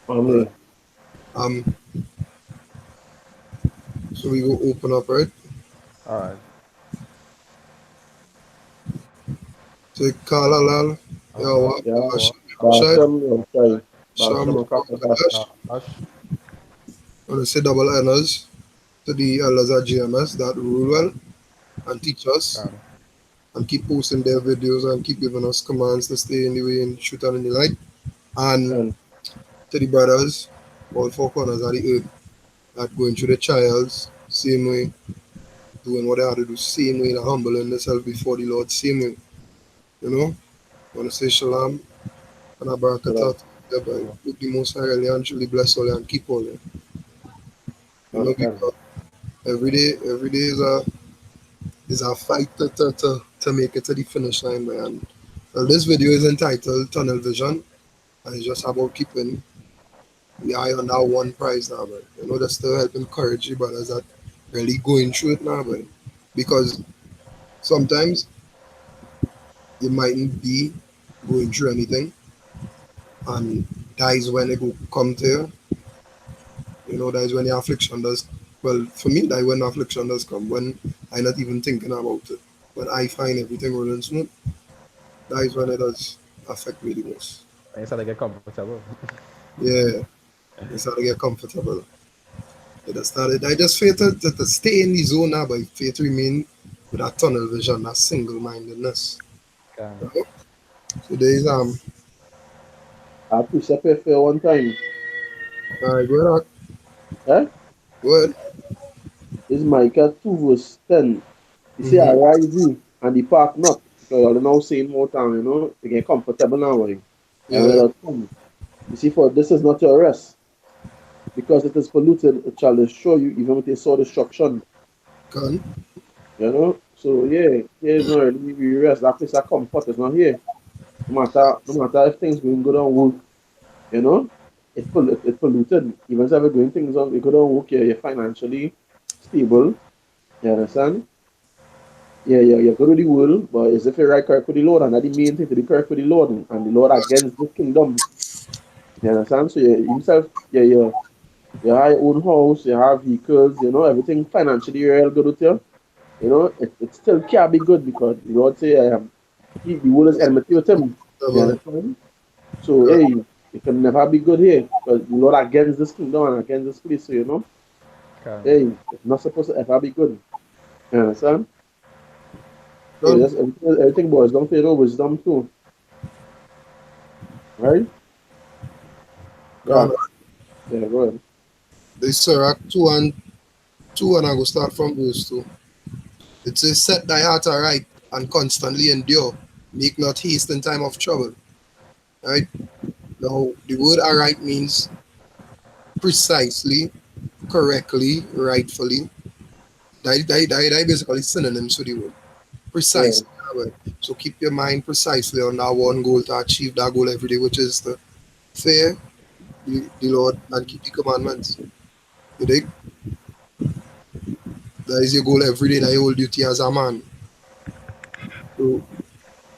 Alright. Um, so we go open up, right? Alright. So Kala Lal, Uh-huh. Yeah. Shai, Basham and Shai. Sham Basham and Kakatash. Kadash. Ash. I want to say double honors to the elders at GMS that rule well and teach us Got it. and keep posting their videos and keep giving us commands to stay in the way and shoot on in the light. And And to the brothers, all four corners of the earth that going through the trials, same way, doing what they have to do, same way, like humbling themselves before the Lord, same way. You know, I want to say shalom and a Salam. barakatah. Thereby, So, look the most high really and truly bless all and keep all them. You know, And because every day is a fight to make it to the finish line, man. Well, this video is entitled Tunnel Vision, and it's just about keeping the eye on that one prize now, man. You know, that's to help encourage you brothers that really going through it now, man. Because sometimes you mightn't be going through anything, and that is when it will come to you. You know, that is when the affliction does. Well, for me, that is when the affliction does come, when I'm not even thinking about it. When I find everything running smooth, that is when it does affect me the most. I start to get comfortable. Yeah, it's how to get comfortable. It has started. I just fear to stay in the zone now, but fear to remain with that tunnel vision, that single mindedness. Got it. So there is I precept it for one time. go ahead, Eh? go ahead. Is Micah 2 verse 10. He say, Mm-hmm. arise ye and depart not. Because you're now saying more time, you know, to get comfortable now. Right? And when Yeah, it come, you see, for this is not your rest. Because it is polluted, it shall destroy you, even with a sword destruction. can. You know? So yeah, here is not really we rest. That place of comfort is not here. No matter if things going good on work, you know, it polluted. Even if ever going things on good on work, you're financially stable. You understand? Yeah, you're good with the world, but as if you're right correct with the Lord, and that's the main thing to be correct with the Lord and the Lord against this kingdom. You understand? So you himself, you have your own house, you have vehicles, you know, everything financially real good with you. You know, it still can't be good because the Lord say the world is enmity with him. You Double. understand? So hey, it can never be good here because the Lord against this kingdom and against this place. So you know, Got it. hey, it's not supposed to ever be good. You understand? So Done. just everything boys don't feel no wisdom too, right? Yeah, Gone. yeah, go ahead. This Sirach 2 and 2, and I go start from verse 2. It says, set thy heart aright and constantly endure. Make not haste in time of trouble. Right? Now, the word aright means precisely, correctly, rightfully. That basically synonyms for the word. Yeah, Precisely. Right? So keep your mind precisely on that one goal to achieve that goal every day, which is to fear the Lord and keep the commandments. You dig? That is your goal every day, that your whole duty as a man. So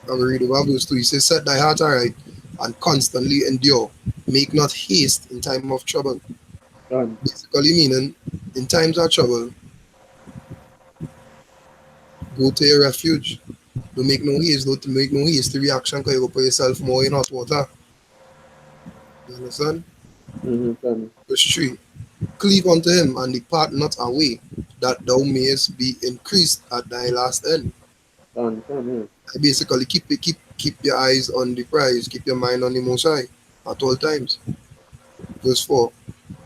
I will read over verse 2. He says, set thy heart aright and constantly endure. Make not haste in time of trouble. done. Basically meaning in times of trouble, go to your refuge. Don't make no haste, don't make no hasty reaction because you go put yourself more in hot water. You understand? Done. Verse 3. Cleave unto him and depart not away, that thou mayest be increased at thy last end. Done. Yeah. Basically keep your eyes on the prize, keep your mind on the most high at all times. Verse 4.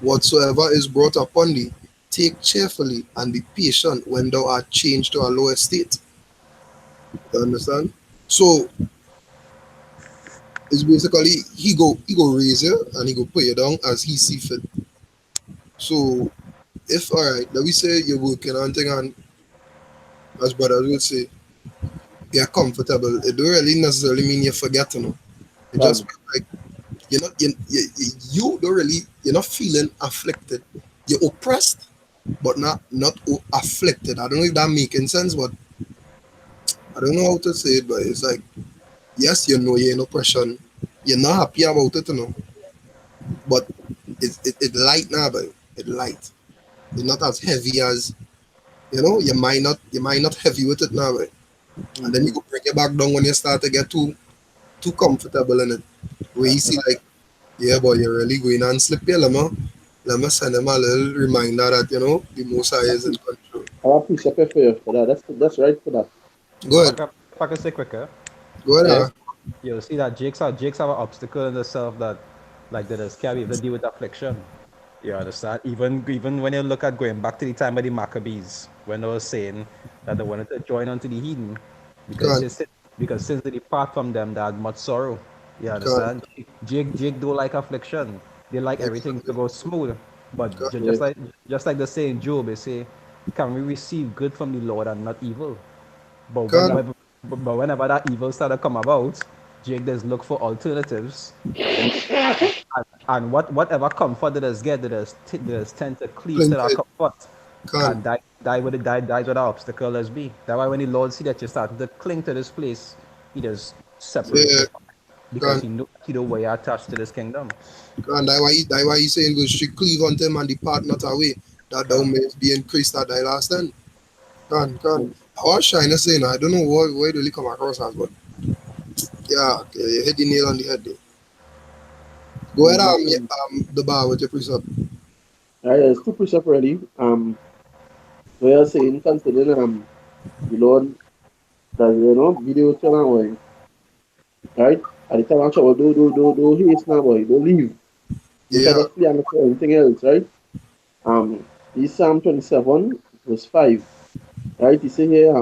Whatsoever is brought upon thee, take cheerfully and be patient when thou art changed to a lower state. You understand? So it's basically he go raise you and he go put you down as he see fit. So if alright, let me say you're working on thing and as brothers would say, get comfortable. It don't really necessarily mean you forget, you know. It just Done. feel like you don't really you're not feeling afflicted. You're oppressed, but not afflicted. I don't know if that making sense, but I don't know how to say it. But it's like yes, you know you're in oppression. You're not happy about it, you know. But it light now, but it light. It's not as heavy as you might not heavy with it now, but and then you go bring it back down when you start to get too comfortable in it. Where you see like, yeah, boy, you're really going and slip here, let me send him a little reminder that the Most High is in control. I appreciate it for you for that. That's right for that. Go ahead, If I can say quicker, go ahead. Yeah. you'll see that Jake's have an obstacle in itself that, like, that is can't be able to deal with affliction. You understand? Even when you look at going back to the time of the Maccabees, when they were saying that they wanted to join onto the heathen, Go because on, since they depart from them, they had much sorrow. You go on, understand? Jake don't like affliction. They like everything to exactly. go smooth. But Go on, Yeah. just like they say in Job, they say, "Can we receive good from the Lord and not evil?" But go on. whenever that evil started come about, Jake does look for alternatives, and whatever comfort that is get, that is tend to cleave to that Plinted, comfort, go on. and dies with that obstacle as be. That's why when the Lord see that you're starting to cling to this place, He just separate Yeah, you from it, go because on, He know where you're attached to this kingdom. go on. That why he saying go straight cleave unto him and depart not away. That thou Come, mayest be increased at thy last end. Go on, go on. Mm. I was trying to say, I don't know where it really come across as, but yeah, okay, you hit the nail on the head there. Go ahead, Mm. yeah, the bar with your precept. Right, there's two precepts already. We are saying considering the Lord that video channel boy, right? At the time I'm sure do haste now boy, don't leave. You can Yeah, just play and look for anything else, right? This Psalm 27, verse 5, right? He say here,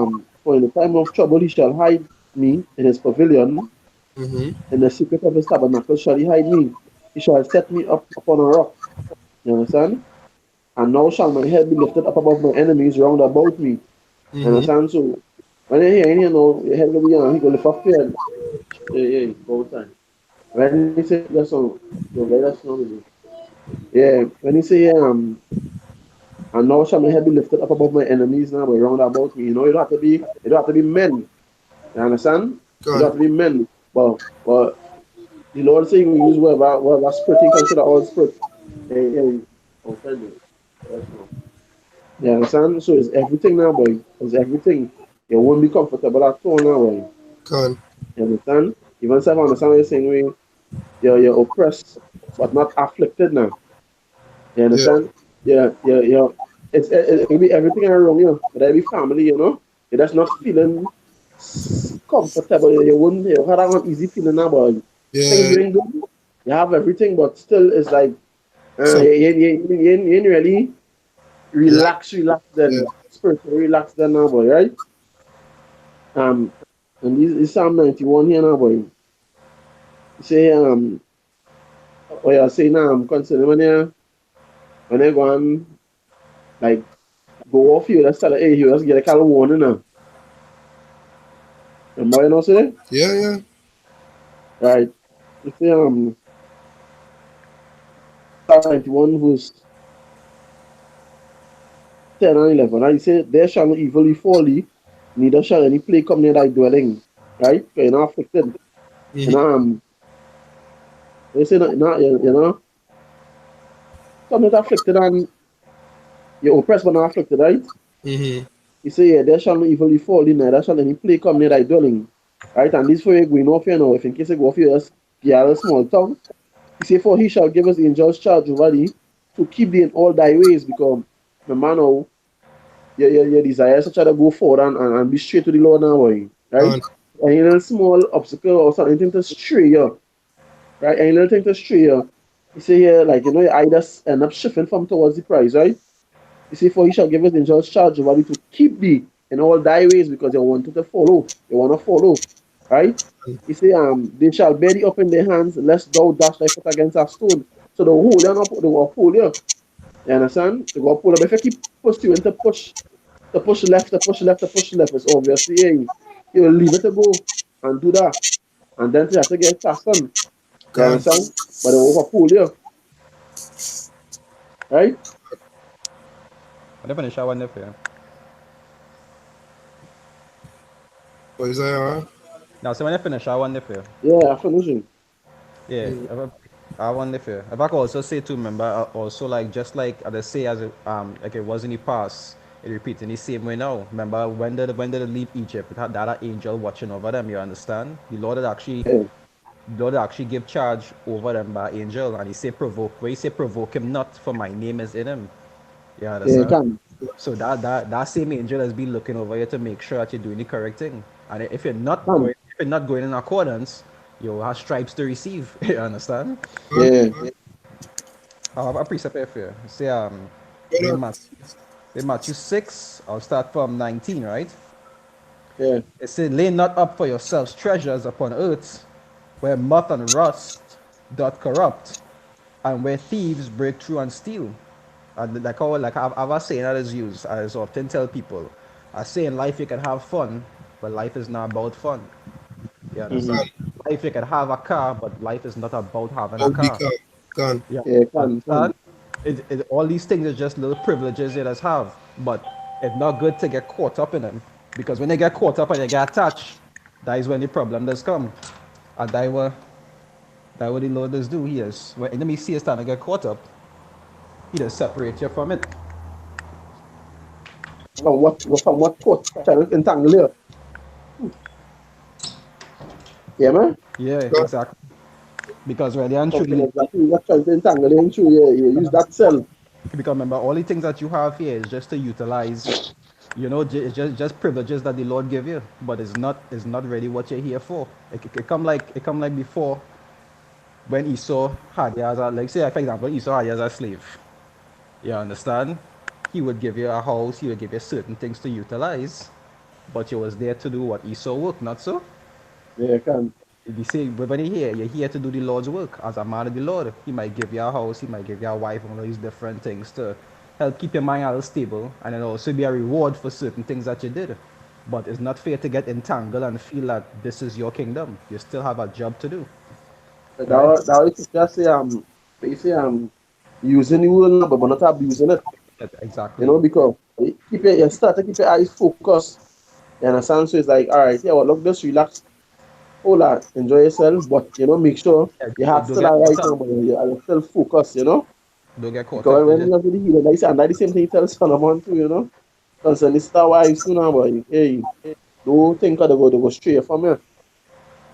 for in the time of trouble he shall hide me in his pavilion, mm-hmm. in the secret of his tabernacle shall he hide me. He shall set me up upon a rock. You understand? And now shall my head be lifted up above my enemies round about me. You Mm-hmm. understand? So when you hear him, your head will be on, he will lift up your head. Yeah, yeah, all the time. When he say that song, that's song. Yeah, when he say and now shall my head be lifted up above my enemies now, but round about me. You don't have to be men. You understand? Go You don't on. have to be men. But the Lord saying we use whatever spirit he consider all spirit. Hey, hey, I'll tell you. That's all. You understand? So it's everything now, boy. It's everything. You won't be comfortable at all now, boy. Go on. You understand? Even self understand what you're saying, you're oppressed, but not afflicted now. You Yeah, understand? Yeah. It will be everything around you, but every family, you're just not feeling comfortable. You wouldn't, you had an easy feeling now, but things yeah. going good. You have everything, but still, it's like, Some you ain't really like, relax, yeah. then spiritually relax, then now, boy, right? Um, and this Psalm 91 here now, boy. You say, what you're saying now, considering when you go and, like, go off you, let's tell it, hey, you just get a kind of warning now. Remember, say? Yeah, yeah. Right. You say, Psalm 91 verse 10 and 11, right? You say, there shall no evil befall thee, neither shall any plague come near thy dwelling, right? Because you're not afflicted. You Mm-hmm. know, you say, some not afflicted and you're oppressed but not afflicted, right? Mm-hmm. You say, yeah, there shall no evil befall thee, neither shall any plague come near thy dwelling, right? And this for you going off here now, if in case you go off here, just get a small tongue. He say, for he shall give us angels charge over thee to keep thee in all thy ways, because remember now, your desire such to go forward and be straight to the Lord now, boy, Go right? on. Any little small obstacle or something, anything to stray you, right? Any little thing to stray you. You say here, like, you either end up shifting from towards the prize, right? You say, for he shall give us angels charge over thee to keep thee in all thy ways, because you want to follow. You want to follow, right? He say, they shall bear thee up in their hands, lest thou dash thy foot against a stone. So the hold you, they will uphold you. You understand? They will uphold you. But if you keep pursuing to push left, to push left, to push left, it's obviously you will leave it to go and do that. And then you have to get fastened. You Go on. understand? But they will uphold you, right? I don't finish. I wonder if you. What is that? Now, so when I finish, I wonder if you. Yeah, I'm finishing. Yeah, Mm-hmm. I wonder if I could also say too, remember, also like just like they say as it, like it was in the past, it repeats in the same way now. Remember when did they leave Egypt? It had that angel watching over them. You understand? Yeah, The Lord actually give charge over them by angel, and he say provoke. Where he say provoke him not, for my name is in him. You yeah, you understand? can. So that same angel has been looking over you to make sure that you're doing the correct thing. And Can. if you're not going in accordance, you'll have stripes to receive. You understand? Yeah, I have a precept here for you. Say Brother, in Matthew 6, I'll start from 19, right? yeah. It said, lay not up for yourselves treasures upon earth, where moth and rust doth corrupt, and where thieves break through and steal. And I've a saying that is used, I often tell people, I say in life you can have fun, but life is not about fun. You Mm-hmm. understand? Life you can have a car, but life is not about having a Audi car. car. Gone. Yeah, Yeah, can. understand? All these things are just little privileges you just have, but it's not good to get caught up in them, because when you get caught up and you get attached, that is when the problem does come, and that what the Lord does do. He is when enemy see us starting to get caught up, he does separate you from it. From what court? Trying to entangle you. Yeah, man. Yeah, Gone. exactly. Because really and Something truly, exactly what trying to entangle you into. Yeah, you use that cell. because remember, all the things that you have here is just to utilize. It's just privileges that the Lord give you, but it's not really what you're here for. It come like before, when Esau had you as a, like say for example, Esau had you as a slave. You understand? He would give you a house, he would give you certain things to utilize, but you was there to do what Esau work, not so? Yeah, can. If you say, but when you're here to do the Lord's work as a man of the Lord. He might give you a house, he might give you a wife, and all these different things to help keep your mind a little stable, and then also be a reward for certain things that you did. But it's not fair to get entangled and feel that this is your kingdom. You still have a job to do, right? That is just say you say using the word now, but not abusing it. You Exactly. know, because you start to keep your eyes focused. You understand? So it's like, all right, yeah, well, look, just relax, hold on, enjoy yourself, but make sure Yeah, your don't, heart's don't still get all right caught up. now, but you're still focused, Don't get caught because up. when you're to the healing, like I said, and that's the same thing you tell Solomon too, concerning star wives too now, but hey, don't think of they go straight from you.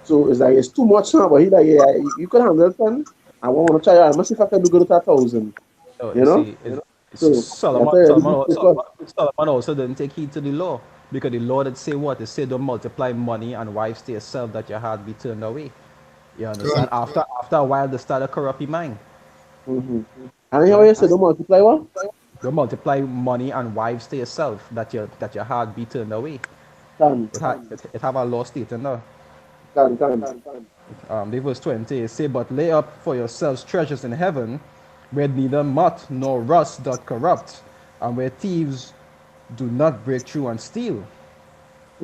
So it's like it's too much now, but he like, yeah, you could handle 10. I want to try. I must see if I can do good at 1,000. So You you know. see, it's So you have Solomon, to really Solomon, be Solomon, focused. Solomon also didn't take heed to the law, because the law did say what? It said don't multiply money and wives to yourself, that your heart be turned away. You Gone. understand? After a while, they started corrupt your mind, Mm-hmm. And here right? you say don't multiply what? Don't multiply money and wives to yourself, that your heart be turned away. Can, It have a law stating there. can. The verse 20 it say, but lay up for yourselves treasures in heaven, where neither moth nor rust doth corrupt, and where thieves do not break through and steal.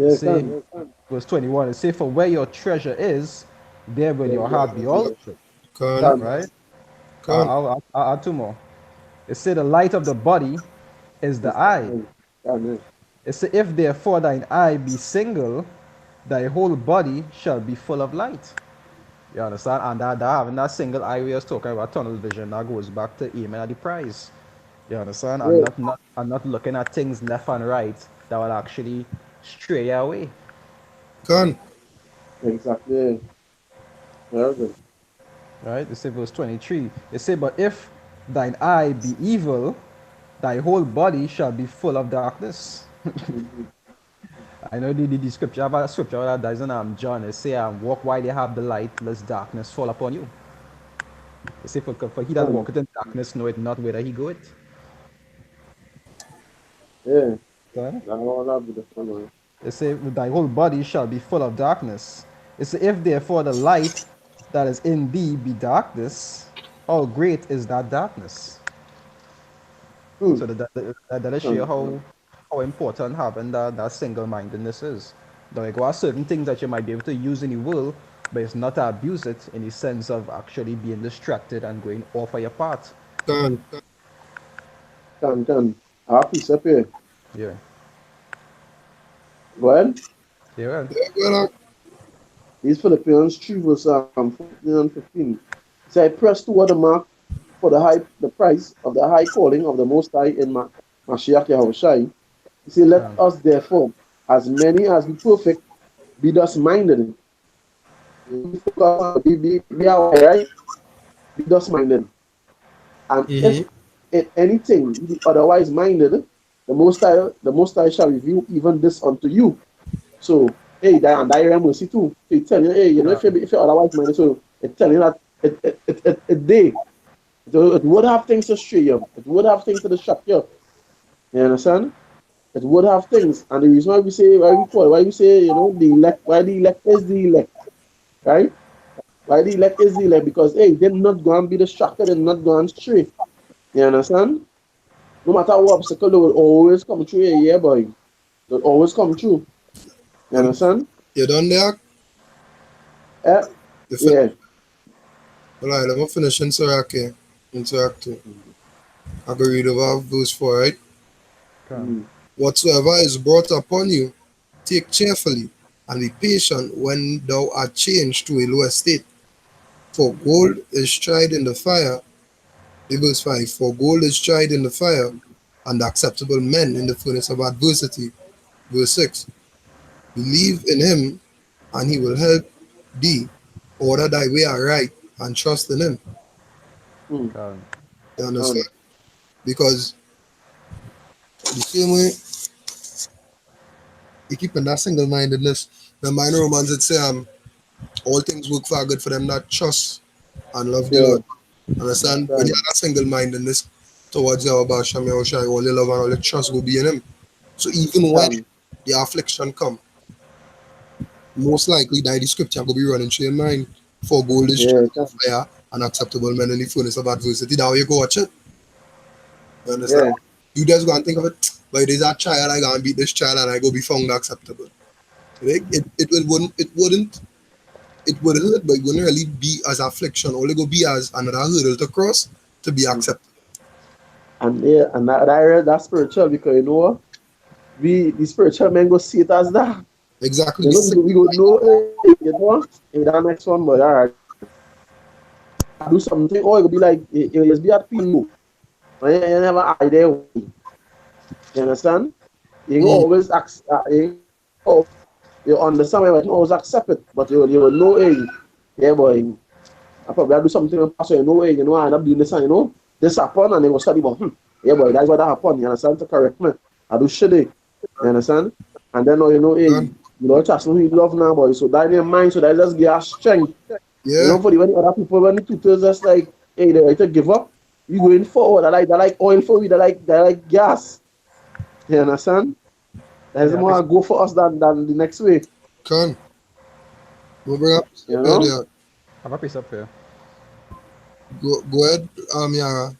It Yeah, say, can. verse 21, it say, for where your treasure is, there will Yeah, your heart be also. Gone. can, Right? Gone. I'll add two more. It say, the light of the body is the it's the eye. eye. Can, yeah. It say, if therefore thine eye be single, thy whole body shall be full of light. You understand? And that having that single eye we was talking about tunnel vision, that goes back to aiming at the prize. You understand? And Yeah, not looking at things left and right that will actually stray you away. Gone. exactly. Yeah. Very good. Right? It say verse 23. It say, but if thine eye be evil, thy whole body shall be full of darkness. Mm-hmm. I know the scripture, I have a scripture that is in John. It say, walk while they have the light, lest darkness fall upon you. It say, for he that Can, walketh in darkness knoweth not whither he goeth. yeah. Okay? That all that be the fun one. It say, thy whole body shall be full of darkness. It say, if therefore the light that is in thee be darkness, how great is that darkness? Hmm. So that show you Can, how important having that single mindedness is. There are certain things that you might be able to use in the world, but it's not to abuse it in the sense of actually being distracted and going off of your path. Gone. can. Our piece up here. Yeah. Go ahead. Yeah. Yeah, brother. These Philippians 3 verse 14 and 15. So I press toward the mark for the price of the high calling of the Most High in Mashiach Yahushai. He said, let Um, us therefore, as many as be perfect, be thus minded. We focus on be aware, right? Be thus minded. And if Mm-hmm. in anything you be otherwise minded, the Most High shall reveal even this unto you. So, hey, that and that mercy too. So it tell you, hey, if you're otherwise minded, so it tell you that it would have things to stray you. It would have things to distract you. You understand? It would have things. And the reason why we say, the elect, why the elect is the elect, right? Why the elect is the elect? Because, hey, they're not going to be distracted and not going stray. You understand? No matter what obstacle, they will always come through. Yeah, boy. They'll always come through. You Um, understand? you done there? Eh? You fin- Yeah. All right, let me finish in Sirach here. In Sirach 2. I go read over verse 4, right? um, Mm. Whatsoever is brought upon you, take cheerfully, and be patient when thou art changed to a lower state. For gold is tried in the fire, verse 5. For gold is tried in the fire, and acceptable men in the furnace of adversity. Verse 6. Believe in him, and he will help thee. Order thy way aright, and trust in him. Mm. um, You understand? Um, Because the same way you keep in that single mindedness. The minor Romans it say all things work for good for them that trust and love the yeah. Lord. Understand? When you Right. have that single mindedness towards your Basham Yahushai, all your love and all your trust will be in him. So even when Um, the affliction come, most likely that the scripture will be running through your mind. For gold is tried yeah. in fire and acceptable men in the furnace of adversity. That way you go watch it. You understand? Yeah. You just go and think of it, but it is a child, I go and beat this child and I go be found acceptable. Right? It would hurt, but it wouldn't really be as affliction. Only go be as another hurdle to cross to be Mm. accepted. And yeah, and that I read that spiritual because you know what? The spiritual men go see it as that. Exactly You the know, same. we go know, hey, hey, that next one, but all right. I do something, or it will be like, it just be at people. And you never eye there. You understand? You can Mm, always you understand why you can always accept it, but you will know, hey, yeah, boy, I probably do something in the past, so you know, hey, I end up doing this, and this happened, and they will study, but yeah, boy, that's what that happened. You understand? To correct me, I do shit, you understand? And then, hey, done. trust me, he love now, boy. So that in your mind, so that just give us strength. Yeah, For the when the other people, when the tutors just like, hey, they ready to give up, you going forward. I like oil for you, they like gas. You understand? That's yeah, I piece, more go for us than the next way. can. We'll bring up You here know? there. I have a piece up here. Go ahead, Yara.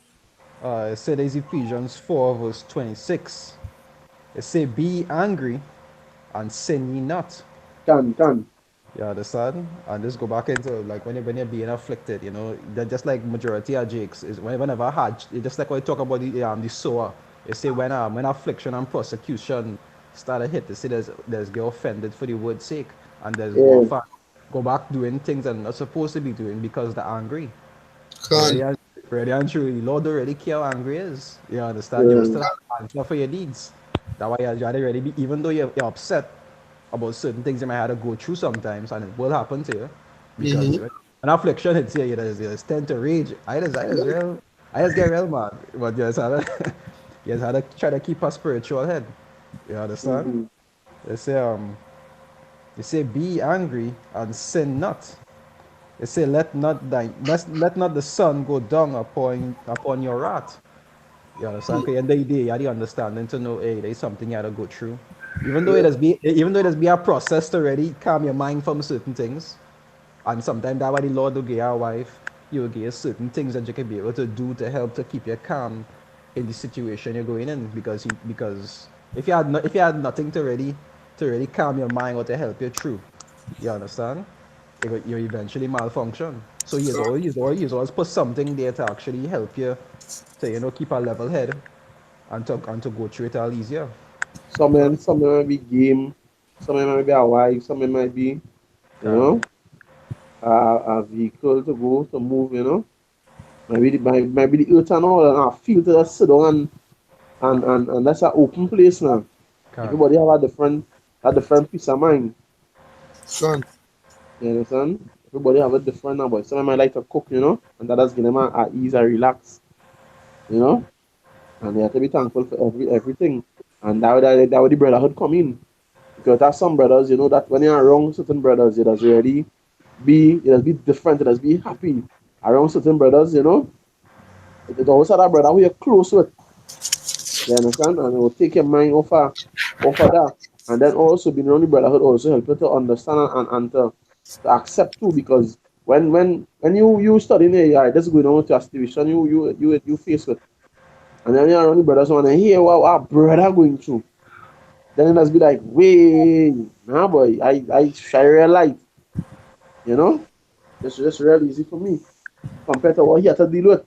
It said is Ephesians 4 verse 26. It say, be angry and sin ye not. Can. You understand? And just go back into like when you're being afflicted, that just like majority of jakes is whenever I had it's just like when you talk about the sower. They say when affliction and persecution start to hit, they say there's get offended for the word's sake, and there's Yeah. go back doing things they're not supposed to be doing because they're angry. Can. Really and truly, Lord don't really care how angry is. You understand? You Yeah. still have answer for your needs. That why you're ready be, even though you're upset about certain things you might have to go through sometimes, and it will happen to you. Because Mm-hmm. when an affliction hits you, you just tend to rage. I just get real mad. But you just had to, you just had to try to keep a spiritual head. You understand? Mm-hmm. They say, they say, be angry and sin not. It say, let not the sun go down upon your wrath. You understand? Because you have the understanding to know, hey, there's something you have to go through. Even though it has be a process to already calm your mind from certain things. And sometimes that why the Lord will give your wife, you will give certain things that you can be able to do to help to keep you calm in the situation you're going in. Because if you had nothing to really calm your mind or to help you through, you understand? You eventually malfunction. So he's always put something there to actually help you to keep a level head and to go through it all easier. Some men might be game, some men might be a wife, some men might be, you Um, know. a vehicle to go to move, you know. Maybe the earth and all, and a field to just sit down and that's an open place now. Can. Everybody have a different peace of mind. Son, You understand? Everybody have a different number. Some of them like to cook, you know, and that does give them a ease and relax, you know. And they have to be thankful for everything. And that would the brotherhood come in. Because there's some brothers, you know, that when you're around certain brothers, it does be different, it does be happy. Around certain brothers, you know, it always had that brother who you're close with. You understand? And it will take your mind off of that. And then also being around the brotherhood also help you to understand to accept too, because when you study in AI, that's going on with your situation you face with. And then you're around the brothers want to hear what our brother going through. Then it must be like, wait, nah boy, I share real light, you know? It's just real easy for me compared to what he had to deal with.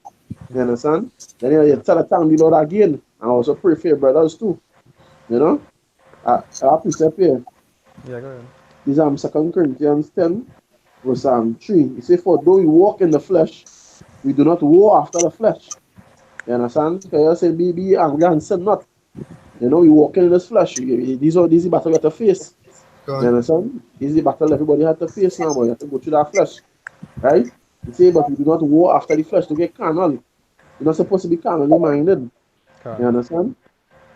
You understand? Then you tell the tongue the Lord again. And also pray for your brothers too. You know? I precept here. Yeah, go ahead. This is 2 Corinthians 10, verse 3. He says, for though we walk in the flesh, we do not war after the flesh. You understand? Because you say, be angry and sin not. You know, we walk in this flesh. These are battle you have to face. You son, understand? This is the battle everybody has to face now, but you have to go through that flesh. Right? He say, but we do not war after the flesh to get carnal. You're not supposed to be carnally minded. You Can. understand?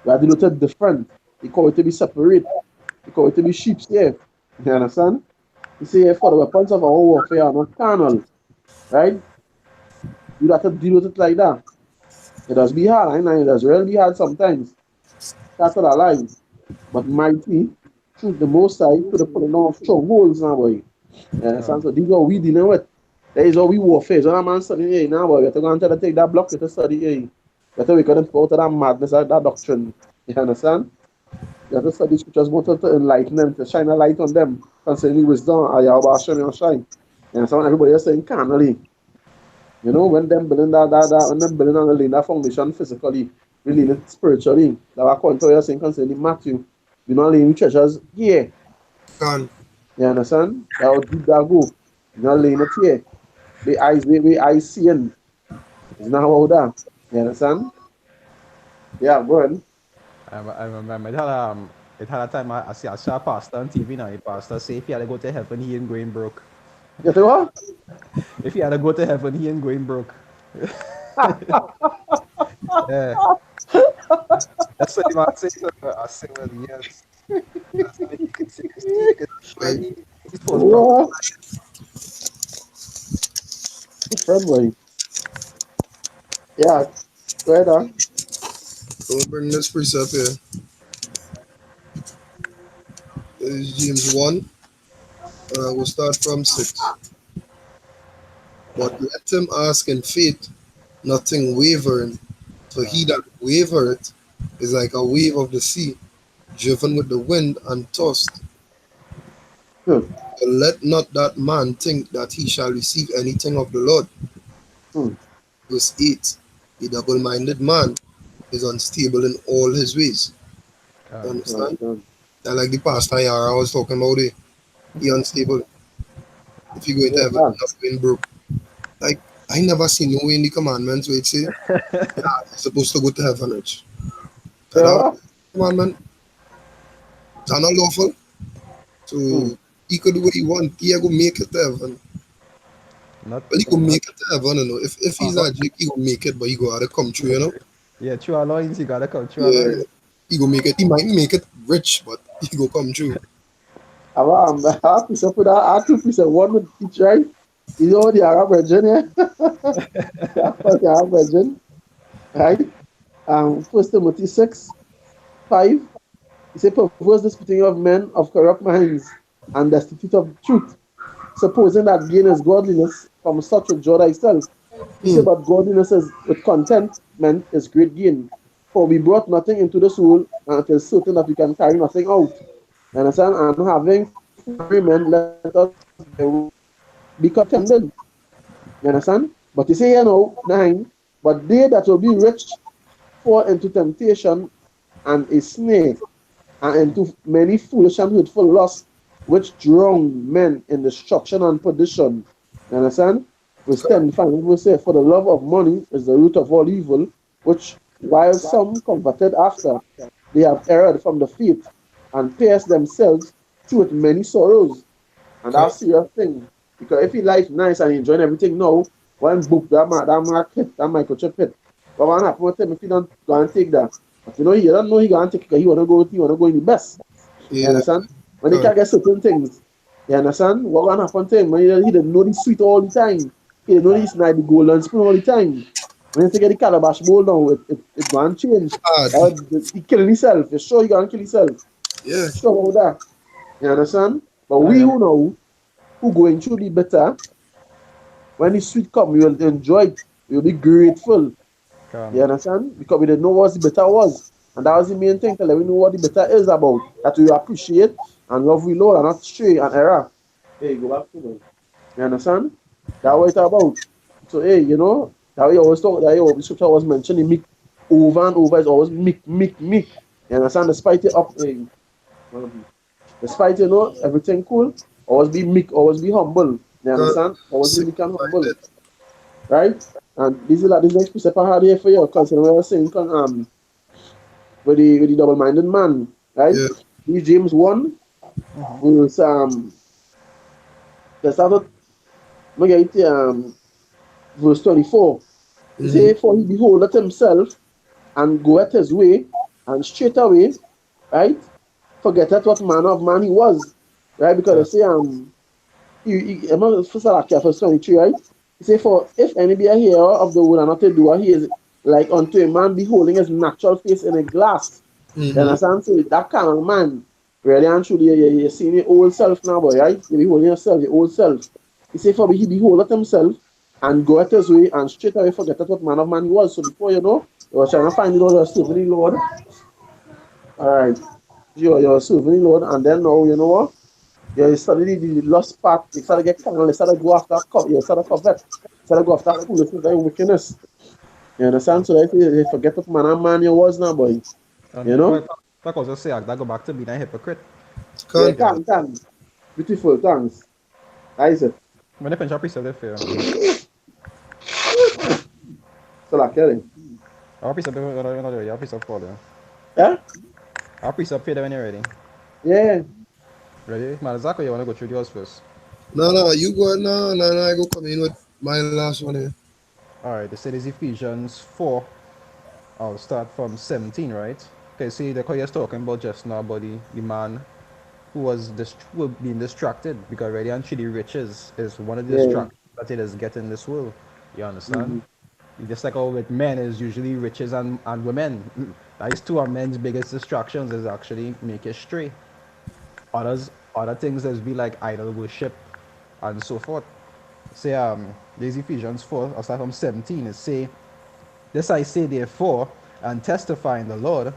We are denoted different. He call it to be separate. He call it to be sheep. Yeah. You understand? He say, for the weapons of our warfare are not carnal. Right? You have to deal with it like that. It does be hard. I know it does really be hard sometimes. That's what I like. But mighty, through the most high, to the pulling down of strongholds now, boy. You understand? Can. So these are what we dealing with. That is how we warfare. So that man studying here now, boy. You have to go and try to take that block to study here. You have to wake up out of that madness, that doctrine. You understand? You have to study scriptures more to enlighten them, to shine a light on them concerning wisdom. Yahweh Hashem your shine. You understand? Everybody else saying carnally. You know, when them building when them building on the laying that foundation physically, we laying it spiritually. That according to what you're saying concerning Matthew, we're not laying treasures here. son. You understand? That would deep that go. You're not laying it here. The eyes seeing. It's not how that. You understand? Yeah, go ahead. I remember it had a time I saw a pastor on TV now. The pastor say if he had to go to heaven, he ain't going broke. You say what? If he had to go to heaven, he ain't going broke. Yeah. That's what the man said. I said, well, yes. That's what he could say. Right. He's supposed to What? Friend boy. Yeah, go ahead, huh? Don't bring this precept here. This is James 1. We'll start from 6. But let him ask in faith, nothing wavering. For he that wavereth is like a wave of the sea, driven with the wind and tossed. Hmm. But let not that man think that he shall receive anything of the Lord. Hmm. Verse 8. A double minded man is unstable in all his ways. You Can. understand? Done. And like the pastor Yara was talking about it, he unstable. If you go into Yeah, heaven, man. not going broke. Like, I never seen no way in the commandments where it say, you're supposed to go to heaven rich. Say And that what? commandment, it's not lawful. Hmm. So he could do what he want. He go make it to heaven. Not, Well, he go not. make it to heaven, you know. If he's a Jake, he go make it, but he go out of country, you know. Yeah, true alliance. You gotta come. True Yeah, alliance. he go make it. He might make it rich, but he go come true. I have piece of food. I have two pieces. One with each, right? You know the Arab region, yeah? The Arab region, right? First Timothy 6:5. He said, perverse the spitting of men of corrupt minds and destitute of truth, supposing that gain is godliness from such with joy thyself. He Hmm. said, but godliness is with contentment is great gain. For we brought nothing into the soul, and it is certain that we can carry nothing out. You understand? And having men, let us be contented. You understand? But he say, 9, but they that will be rich fall into temptation and a snare, and into many foolish and hurtful lusts, which drown men in destruction and perdition. You understand? Verse 10, final verse say, for the love of money is the root of all evil, which while some converted after, they have erred from the faith and pierced themselves through with many sorrows. And that's a serious thing. Because if he life nice and he enjoying everything now, one book that hit, that microchip hit. But what happen with him if he don't go and take that? But you know, he don't know he gonna take it because he wanna go in the best. You Yeah. understand? When he can't get certain things. You understand? What gonna happen to him when he didn't know the sweet all the time. He didn't know this night the golden spoon all the time. When he take the calabash bowl now, it gonna change. Hard. He killing himself. You're sure he gonna kill himself. Yeah. Sure about that. You understand? But we yeah. who know who going through the better, when the sweet come, we will enjoy it. We will be grateful. You understand? Because we didn't know what the better was. And that was the main thing, to let we know what the better is about. That we appreciate and love we Lord and not stray and error. Hey, go back to me. You understand? That's what it's about. So hey, you know, that we always talk that the scripture was mentioning meek over and over, is always meek. You understand? Despite it up despite you know everything cool, always be meek, always be humble. You understand? Always be meek and humble. Right? And this is this next precept I had here for you, because you know what I was saying with the double-minded man, right? Yeah. This James 1 was let's start with verse 24. He say, for he beholdeth himself and goeth his way, and straightway, right, forgetteth what manner of man he was. Right? Because they say verse 23, right? He say, for if any be a hearer of the word and not a doer, he is like unto a man beholding his natural face in a glass. You understand? So that kind of man, really and truly, you're seeing your old self now, boy, right? You're beholding yourself, your old self. He say, for he beholdeth himself and goeth his way, and straight away forgetteth what man of man he was. So before you know, you were trying to find the Lord, you're serving the Lord. Alright. You're serving the Lord, and then now, you know what? You study the lost path, you start to get carnal, you start to go after you start to covet, you start to go after foolishness and wickedness. You understand? So that you forget what man and man you was now, boy. You know? Like I was just saying, that go back to being a hypocrite. Yeah, can. Beautiful, thanks. That is it. When I finish our precept, fair. So like Kelly. Our precept, our precept for there. Yeah? Our precept fair when you're ready. Yeah. Ready? Malazako, you want to go through yours first? No, you go now. No, I go come in with my last one here. Alright, this is Ephesians 4. I'll start from 17, right? Okay, see, the you're talking about just now about the man who was being distracted because already and the riches is one of the distractions that it is getting in this world. You understand? Just like how with men is usually riches and women. That is two of men's biggest distractions is actually make it stray. Other things is be like idol worship and so forth. Say there's Ephesians 4, I'll start from 17. It say, this I say therefore, and testify in the Lord,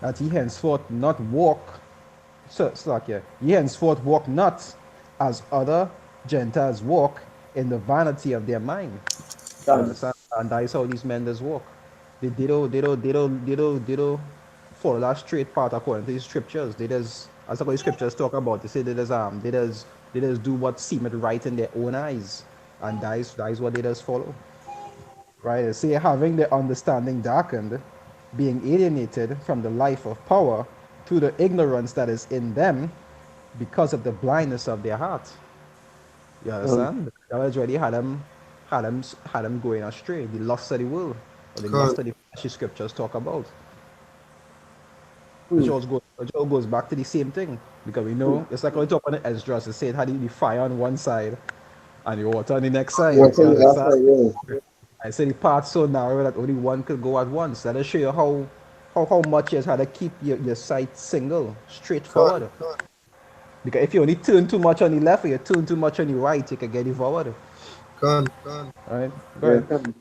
that ye henceforth not walk, ye henceforth walk not as other Gentiles walk in the vanity of their mind. You understand? And that is how these men does walk. They don't follow that straight path according to the scriptures. They does, as the scriptures talk about, they say they does do what seemeth right in their own eyes. And that is what they does follow. Right? They say having their understanding darkened, being alienated from the life of power through the ignorance that is in them because of the blindness of their heart. You understand? That was already had them going astray. The lust of the world, or the lust of the fleshy scriptures talk about. Which all goes back to the same thing. Because we know, it's like when we talk on the Esdras, it said had the fire on one side and the water on the next side. I said the path so narrow that only one could go at once. That'll show you how much you had to keep your sight single, straight forward. Because if you only turn too much on the left or you turn too much on the right, you can get it forward. Alright, go ahead. I'm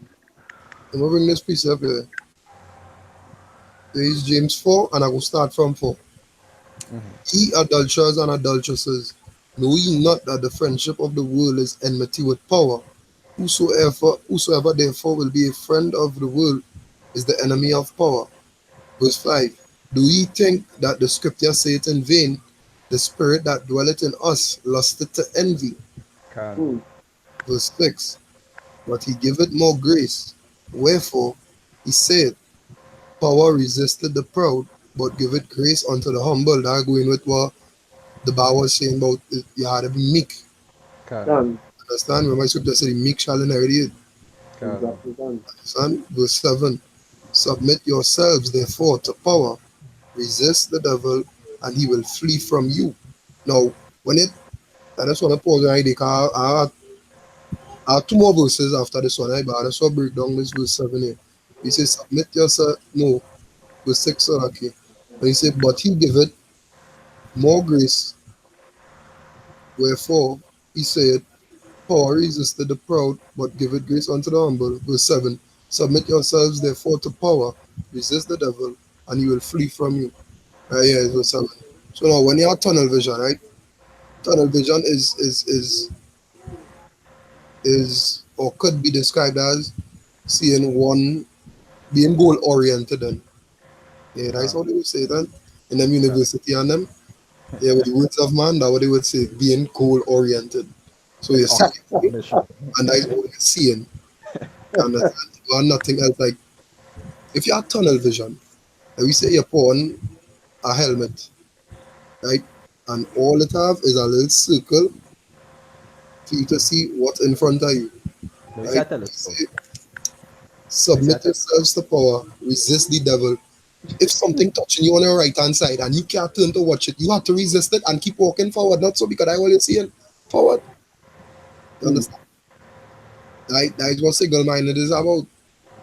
gonna bring this piece up here. There is James 4, and I will start from 4. Ye adulterers and adulteresses, know ye not that the friendship of the world is enmity with power? Whosoever therefore will be a friend of the world is the enemy of power. Verse 5. Do ye think that the scripture saith in vain, the spirit that dwelleth in us lusted to envy. Can. Hmm. Verse 6. But he giveth more grace. Wherefore he said, power resisted the proud, but giveth grace unto the humble. That going with what the Bible was saying about you had to be meek. Can. Can. Understand? Remember, scripture said, the meek shall inherit it. Can. Exactly. Can. Understand? Verse 7. Submit yourselves, therefore, to power. Resist the devil, and he will flee from you. Now, when it, I just want to pause right there, 'cause I have two more verses after this one, right? But I just want to break down this verse 7 here. He says, submit yourself, no, verse 6, okay. And he said, but he giveth more grace. Wherefore, he said, power resisted the proud, but giveth grace unto the humble. Verse 7. Submit yourselves therefore to power, resist the devil, and he will flee from you. Right here is verse 7. So now when you have tunnel vision, right? Tunnel vision is or could be described as seeing one being goal oriented and yeah, that's Can. what they would say then. In them Can. university and them. Yeah, with the words of man, that's what they would say, being goal oriented. So you It's see, off mission. and that is what you're seeing. Understand? You are nothing else like if you have tunnel vision, and we say you put on a helmet, right? And all it have is a little circle for you to see what's in front of you. Let me see Right? a We telescope. say, Let me see a submit yourselves to power, resist the devil. If something touching you on your right hand side and you can't turn to watch it, you have to resist it and keep walking forward. Not so because I always saying forward. You Hmm. understand? That is what single minded is about.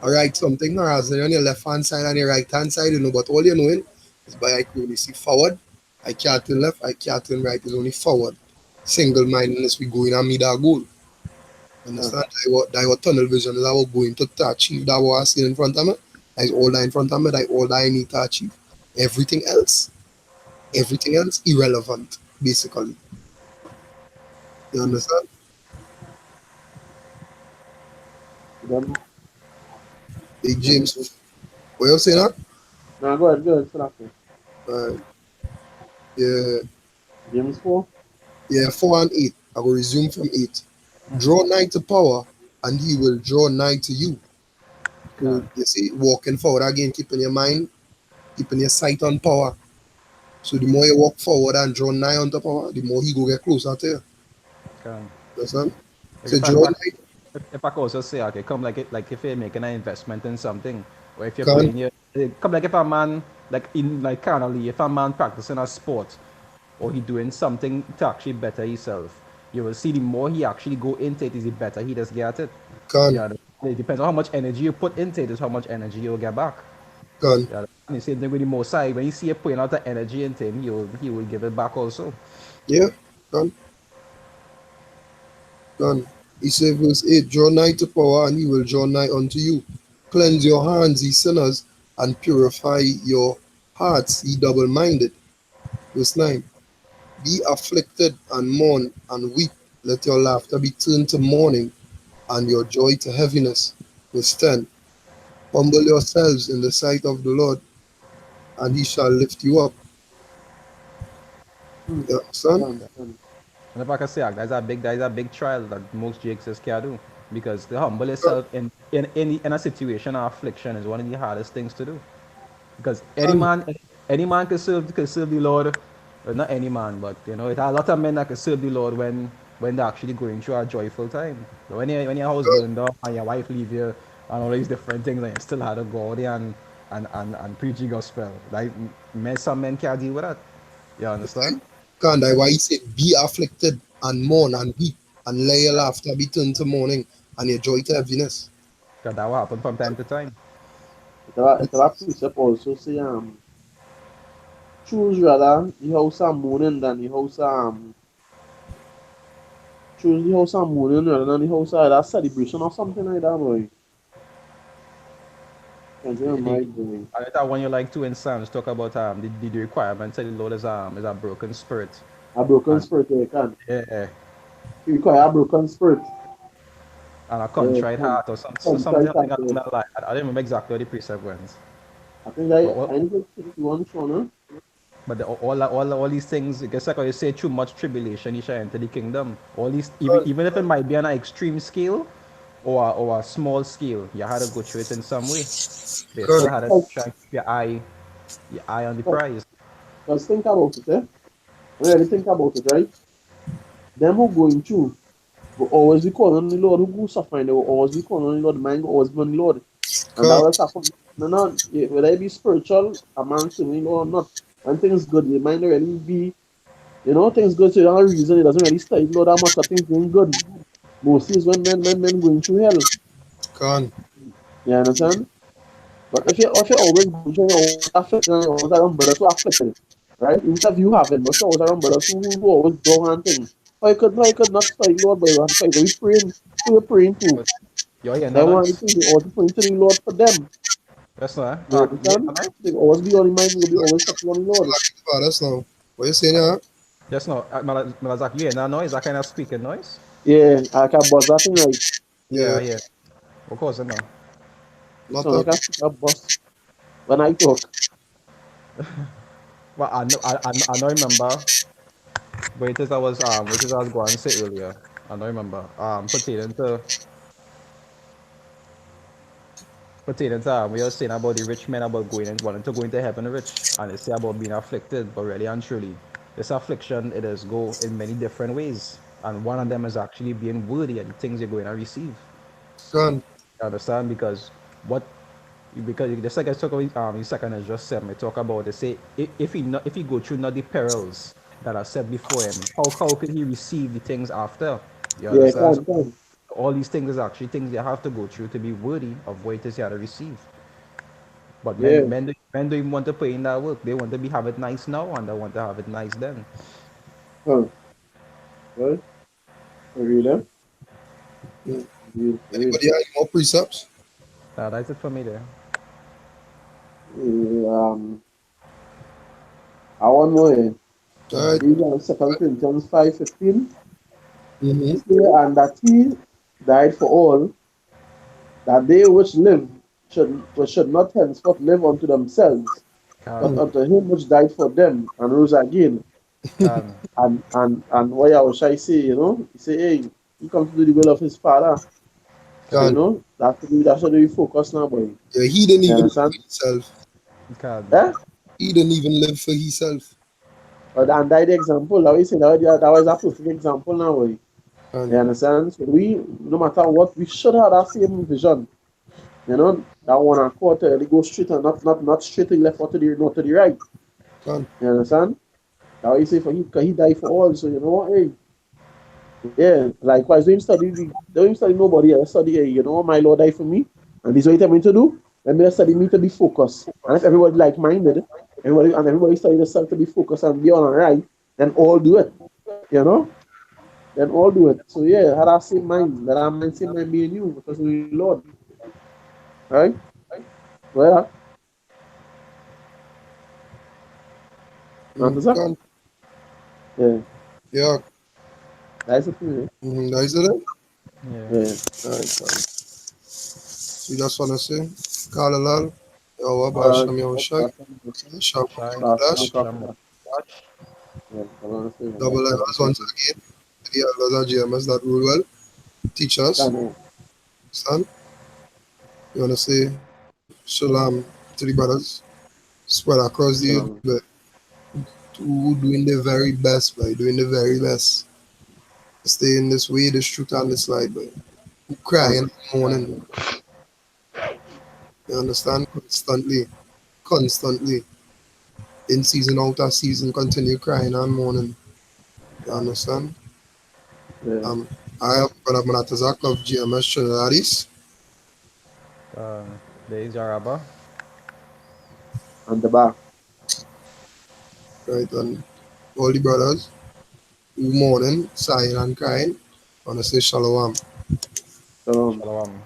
Alright, something has on your left hand side and your right hand side, but all you're knowing is by I can only see forward. I can't turn left, I can't turn right, it's only forward. Single mindedness we going and meet our goal. Can. Understand? That what tunnel vision is about going to achieve that what I see in front of me. That is all that in front of me, that all that I need to achieve. Everything else, everything else irrelevant, basically. You Hmm. understand? Them. Hey Them. James, what you saying that? Now go ahead. Go ahead. Still after. Yeah, James 4. yeah, 4 and 8. I will resume from 8. Draw nigh to power, and he will draw nigh to you. So Can. you see, walking forward again, keeping your mind, keeping your sight on power. So the more you walk forward and draw nigh onto power, the more he go get closer to you. Can. Understand? Like So draw nigh if I could also say, okay, come like it, like if you're making an investment in something, or if you're can putting your, come like if a man, like in like currently, if a man practicing a sport, or he doing something to actually better himself, you will see the more he actually go into it, is the better he does get it. can Yeah, it depends on how much energy you put into it, is how much energy you'll get back. can Yeah, and the same thing with the most side. When you see you putting out the energy into him, he will give it back also. yeah, can can. He said verse 8, draw nigh to power, and he will draw nigh unto you. Cleanse your hands, ye sinners, and purify your hearts, ye double minded. Verse 9. Be afflicted and mourn and weep. Let your laughter be turned to mourning and your joy to heaviness. Verse 10. Humble yourselves in the sight of the Lord, and he shall lift you up. Hmm. You understand? Can. Can. And if I can say that is a big trial that most JXs can do. Because to humble yourself in a situation of affliction is one of the hardest things to do. Because And, any man can serve the Lord. Well, not any man, but it are a lot of men that can serve the Lord when they're actually going through a joyful time. But when your house burned down and your wife leave you and all these different things, and you still had to go out there and preach the gospel. Like some men can't deal with that. You understand? and I why he said, be afflicted and mourn and weep, and let your laughter be turned to mourning and your joy to heaviness. Because that will happen from time to time. It a precept also say choose rather the house of mourning than the house choose the house of mourning rather than the house of that celebration or something like that, boy. Can't remember The, it, boy. I thought when you like to in Psalms talk about the requirements of the Lord is a broken spirit. A broken And spirit, yeah, can. yeah, You require a broken spirit. and a Yeah, contrite can. heart or something Contrite along heart, yeah. that line. I don't remember exactly what the precept went. I think But what I think it's 51 Shona. But all these things, I guess like how you say, too much tribulation, you shall enter the kingdom. All these, even if it might be on an extreme scale or a small scale, you had to go through it in some way. But you still Correct. had to Because try and keep your eye on the prize. think about it, eh? Really think about it, right? Them who going through will always be calling on the Lord. Who go suffering, they will always be calling on the Lord. The mind will always be on the Lord. And that will Correct. happen. No, whether it be spiritual, a man serving or not. When things good, the mind will really be, things good, so you have a reason it doesn't really study the Lord that much, that things going good. Mostly is when men going through hell. Con. You understand? But if you're always going through, you're always afflicted, and you're always around brothers who are afflicted, right? Even if you have it, but you're always around brothers who always down and things. Why you could not study the Lord, but you have to be praying. Who you're praying to? But you hear no They want noise? to be always praying to the Lord for them. That's not. You You hear understand? no noise? So you always be on the mind, you'll be always touching on the Lord. About us now. What you saying here? Just no. Malazak, you hear no noise? That kind of speaking noise? Yeah, I can buzz that thing like, Yeah. Yeah. Of course, no. it Not sound up. like a bus when I talk. Well, I don't remember. But it is I was going to say earlier. I don't remember. Pertaining to we are saying about the rich men about going and wanting to go into heaven rich, and they say about being afflicted, but really and truly, this affliction it is go in many different ways, and one of them is actually being worthy of the things you're going to receive. Con. You understand? What because just like I talk about the second I just said, I talk about they say if he go through not the perils that are set before him, how could he receive the things after? You Yeah, understand? So can. all these things is actually things you have to go through to be worthy of what it is you have to receive. But Yeah. men don't even want to put in that work. They want to be have it nice now and they want to have it nice then. Huh. Well, really? Mm. Real. Anybody have more precepts? That's it for me there. I want more here. All right. Read on 2 Corinthians 5:15. Mm-hmm. It say, and that he died for all, that they which live should not henceforth live unto themselves, but Can, unto him which died for them and rose again. can, And what I was I say, he say, hey, he come to do the will of his father. So Con. that's what we focus now, boy. Yeah, he didn't You even live understand? for himself. can. Eh? He didn't even live for himself. And that the example, that we say that was a perfect example now, boy. You Con. understand? So no matter what, we should have that same vision. That one and quarter, they go straight and not straight to the left or to the not to the right. Con. You understand? That way say for he, cause he died for all. So you know what, hey, yeah. Likewise, don't even study nobody else. Study, hey, you know what, my Lord died for me, and this is what he tell me to do. Let me just study me to be focused. And if everybody like minded, everybody study themselves to be focused and be on the right, then all do it. You know? Then all do it. So yeah, had that same mind, that our mind same mind being you, because we Lord. Right? Well, answer, sir? Con. Yeah. Yeah. That's it for me. Is it? Yeah. Yeah. All right. Con. You just want to say, Kalalal, Yawa Uh, Basham Yahushai, Shabbat Shai, Kadash, Hashem, Yeah, I want to say double that. honors once again to the elders and GMS that rule well, teach us, Can son. You want to say shalom to the brothers spread across the earth, Shalom. but who doing the very best, by doing the very best. Stay in this way, this truth and this light, but who crying in the can. morning, you understand? Constantly, in season, out of season, continue crying and mourning, you Can. understand? Yeah. Um, I am Brother Manatazak of GMS Trinidadis, Can. There is Jaraba. And the back. right? And all the brothers who mourning, sighing and crying, want to say shalom. Shalom. Shalom.